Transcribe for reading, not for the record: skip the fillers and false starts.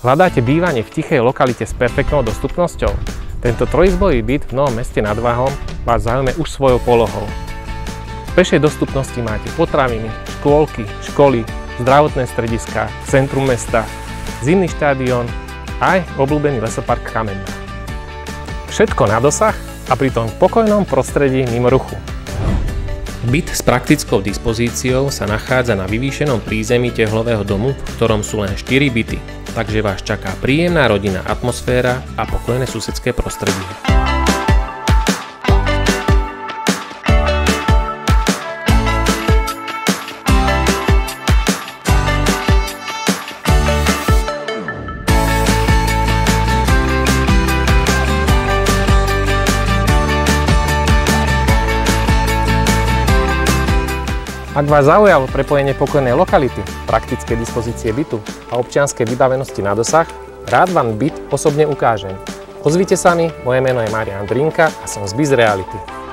Hľadáte bývanie v tichej lokalite s perfektnou dostupnosťou? Tento trojizbový byt v Novom Meste nad Váhom vás zaujme už svojou polohou. V pešej dostupnosti máte potraviny, škôlky, školy, zdravotné strediská, centrum mesta, zimný štadión a aj obľúbený lesopark Kamenná. Všetko na dosah a pritom v pokojnom prostredí mimo ruchu. Byt s praktickou dispozíciou sa nachádza na vyvýšenom prízemí tehlového domu, v ktorom sú len 4 byty, takže vás čaká príjemná rodinná atmosféra a pokojné susedské prostredie. Ak vás zaujalo prepojenie pokojnej lokality, praktické dispozície bytu a občianskej vybavenosti na dosah, rád vám byt osobne ukážem. Ozvite sa mi, moje meno je Marián Drinka a som z BizReality.